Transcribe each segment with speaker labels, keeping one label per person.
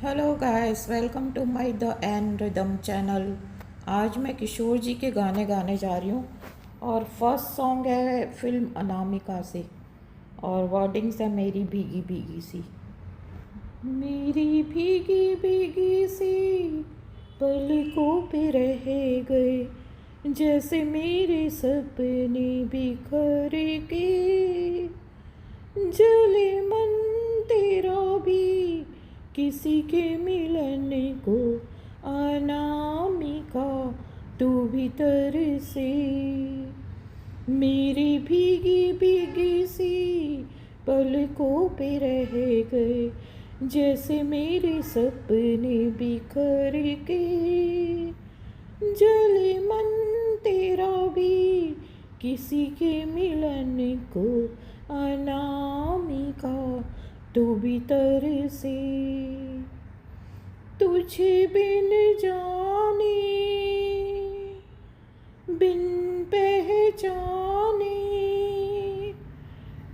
Speaker 1: Hello guys, welcome to my the N rhythm channel. आज मैं किशोर जी के गाने गाने जा रही हूँ और फर्स्ट सॉन्ग है फिल्म अनामिका से और वर्डिंग्स है मेरी भीगी भीगी सी। मेरी भीगी भीगी सी पलकों पे रह गए, जैसे मेरे सपने बिखर के। जले मन तेरा भी किसी के मिलन को, अनामिका तू भीतर से। मेरी भीगी भीगी सी पलकों पे रह गए, जैसे मेरे सपने बिखर के। जले मन तेरा भी किसी के मिलन को, अनामिका तू भीतर से। तुझे बिन जाने बिन पहचाने,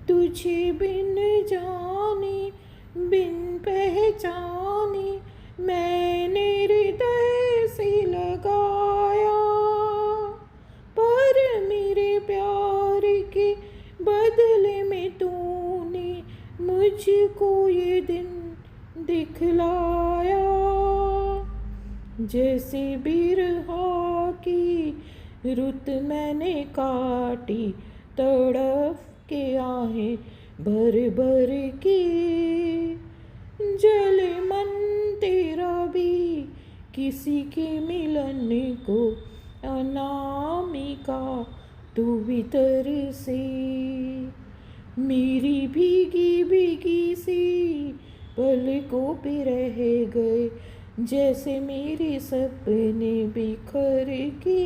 Speaker 1: तुझे बिन जाने बिन पहचाने, मैंने हृदय से लगाया। पर मेरे प्यार के बदले में तूने मुझको ये दिन दिखलाया। जैसे बिरहा की रुत मैंने काटी, तड़फ के आहें भर भर के। जले मन तेरा भी किसी के मिलन को, अनामिका तू भीतर से। मेरी भीगी भीगी सी पलकों पे रह गए, जैसे मेरे सपने बिखर के।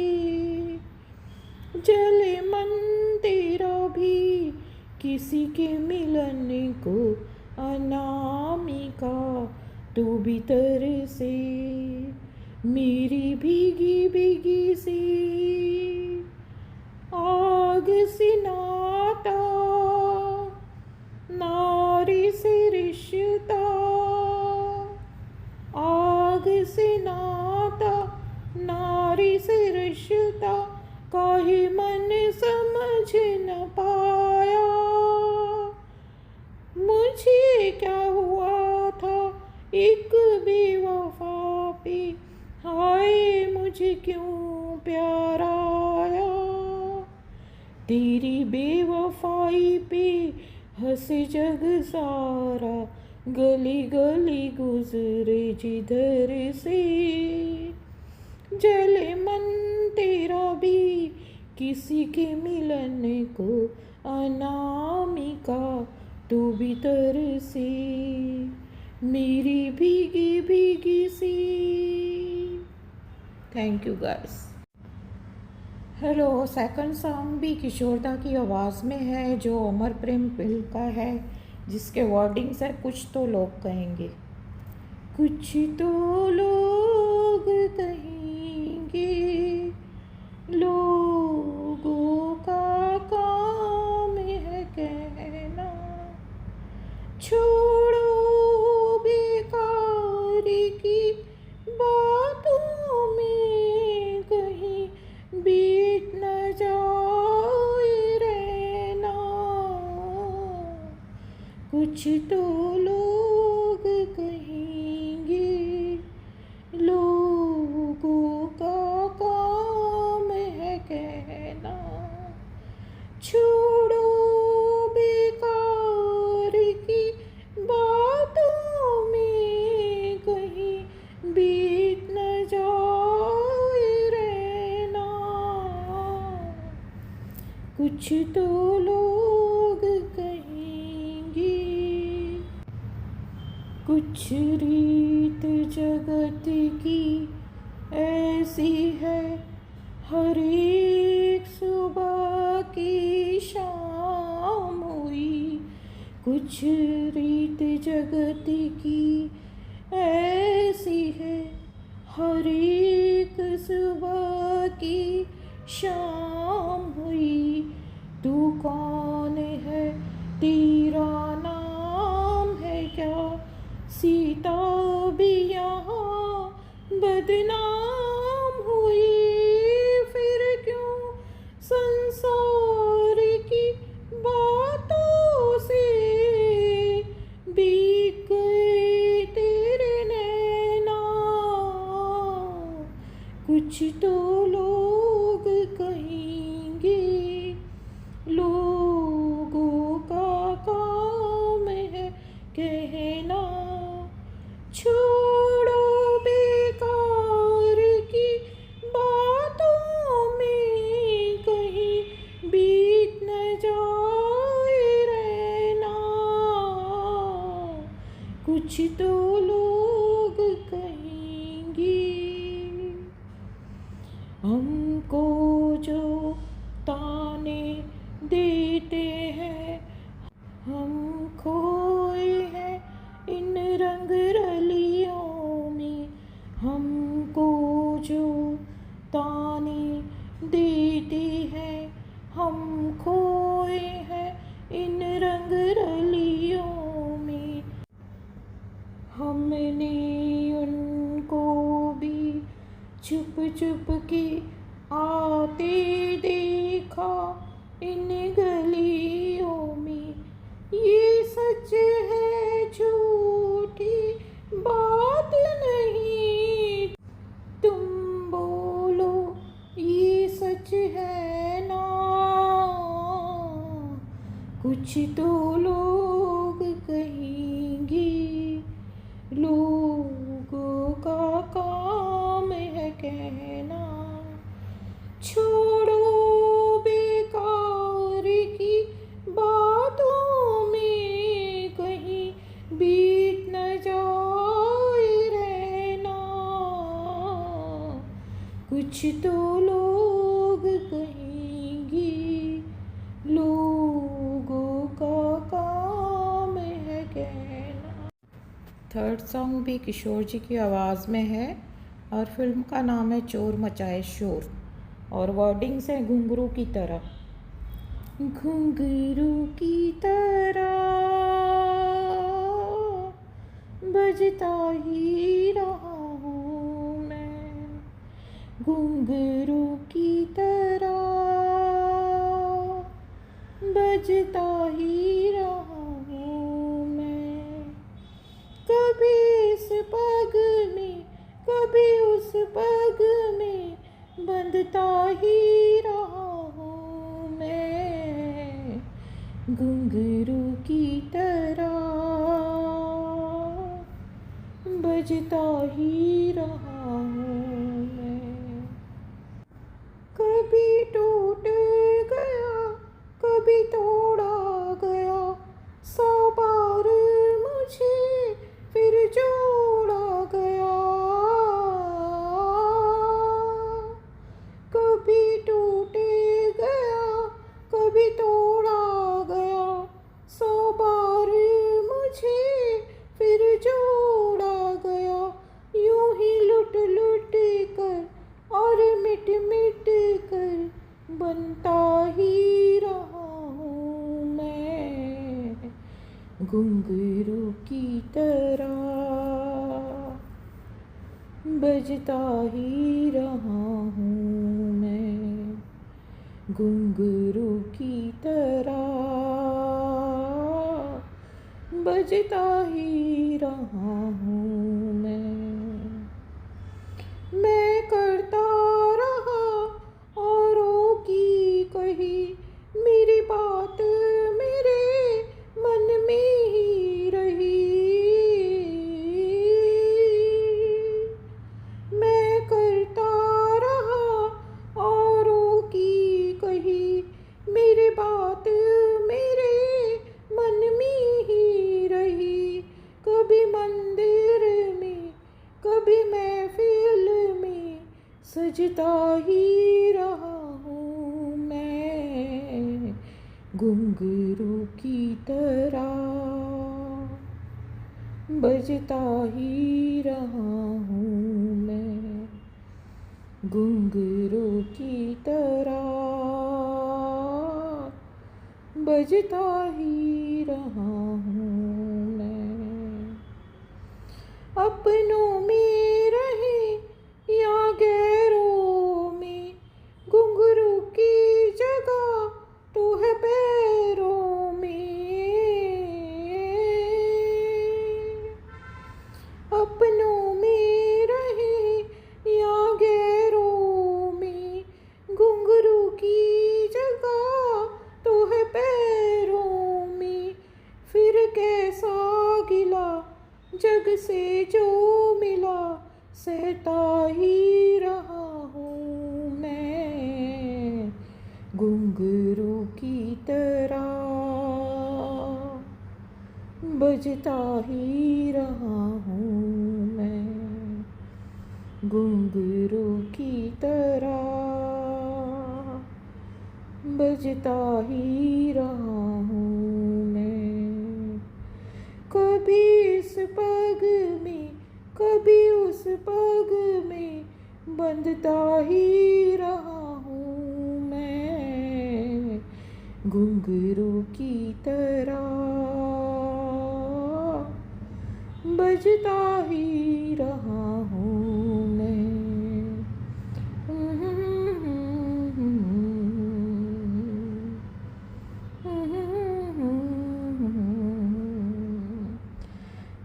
Speaker 1: जले मन तेरा भी किसी के मिलन को, अनामिका तू भीतर से। मेरी भीगी भीगी सी आग सी नाता, नारी से रिश्ता। आग से नाता, नारी से रिश्ता, काहे मन समझ न पाया। मुझे क्या हुआ था एक बेवफा पे, हाय मुझे क्यों प्यार आया। तेरी बेवफाई पे हंस जग सारा, गली गली गुजरे जिधर से। जले मन तेरा भी किसी के मिलन को, अनामिका तू भीतर से। मेरी भीगी भीगी सी। Thank you guys. Hello, second song भी किशोरदा की आवाज़ में है, जो अमर प्रेम फिल्म का है, जिसके वर्डिंग्स है कुछ तो लोग कहेंगे। कुछ तो लोग कहेंगे, लोगों का काम है कहना। छोड़ो बेकार की बातों में, कहीं बीत न जाए रहना। कुछ तो लोग कहेंगे, लोगों का काम है कहना। छोड़ो बेकार की बातों में, कहीं बीत न जाए रहना। कुछ तो लोग कहेंगे। कुछ रीत जगत की ऐसी है, हर एक सुबह की शाम हुई। कुछ रीत जगत की ऐसी है, हर एक सुबह की शाम हुई। तू कौन है, तेरा नाम है क्या, सीता भी यहाँ बदनाम हुई, फिर क्यों संसार की बातों से बीत गए तेरे नैना। कुछ तो लोग कहेंगे, लोगों का काम है कहना। छोड़ो बेकार की बातों में कहीं बीत न जाए रहना। कुछ तो लोग कहेंगे, हमको जो ताने देते हैं, हम खोए हैं इन रंग रलियों में। हमको जो ताने देते हैं, हम खोए हैं इन रंग रलियों में। हमने उनको भी चुप चुप के आते देखा इन गलियों में। ये सच है झूठी बात नहीं, तुम बोलो ये सच है ना। कुछ तो लोग कहेंगे, लोगों का काम है कहना। छोड़ो बेकार की बातों में कहीं बीत न जाए रहना। कुछ तो लोग कहेंगे, लोगों का काम है कहना। थर्ड सॉन्ग भी किशोर जी की आवाज़ में है और फिल्म का नाम है चोर मचाए शोर, और वर्डिंग्स है घुंघरू की तरह। घुंघरू की तरह बजता ही रहा हूँ मैं, घुंघरू की तरह बजता ही रहा हूँ मैं। कभी इस पग में कभी उस पग में बंधता ही रहा हूँ मैं, घुंघरू की तरह बजता ही रहा हूँ मैं। कभी टूट गया कभी तोड़ा गया, 100 बार मुझे फिर जोड़ा गया। कभी टूट गया कभी तोड़ा गया, 100 बार मुझे फिर जोड़ा गया। यूं ही लुट लुट कर और मिट मिट कर बनता ही रहा हूँ मैं, घुंघरू की तरह बजता ही रहा हूँ मैं, घुंघरू की तरह बजता ही रहा हूँ मैं करता रहा औरों की कही, मेरी बात मेरे मन में ही रही। मैं करता रहा औरों की कही, मेरी बात मेरे मन में ही रही। कभी मंदिर में कभी महफिल में सजता ही रहा हूँ मैं, घुंघरू की तरह बजता ही रहा हूँ मैं, घुंघरू की तरह बजता ही रहा हूँ मैं। अपनों में रहे या गैरों में, घुंघरू की जगह तू है पैरों में। अपनों में रहे या गैरों में, घुंघरू की जगह तू है पैरों में। फिर कैसा गिला जग से जो मिला, सहता ही रहा हूँ मैं घुंघरू की तरह, बजता ही रहा हूँ मैं घुंघरू की तरह, बजता ही रहा हूँ मैं। कभी इस पग में कभी उस पग में, बंधता ही रहा हूँ मैं घुंघरू की तरह, बजता ही रहा हूँ मैं।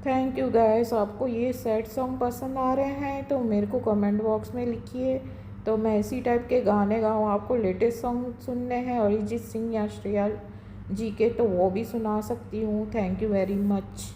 Speaker 1: Thank you guys. आपको ये सैड सॉन्ग पसंद आ रहे हैं तो मेरे को कमेंट बॉक्स में लिखिए, तो मैं इसी टाइप के गाने गाऊँ। आपको लेटेस्ट सॉन्ग सुनने हैं अरिजीत सिंह या श्रेया जी के, तो वो भी सुना सकती हूँ। Thank you very much.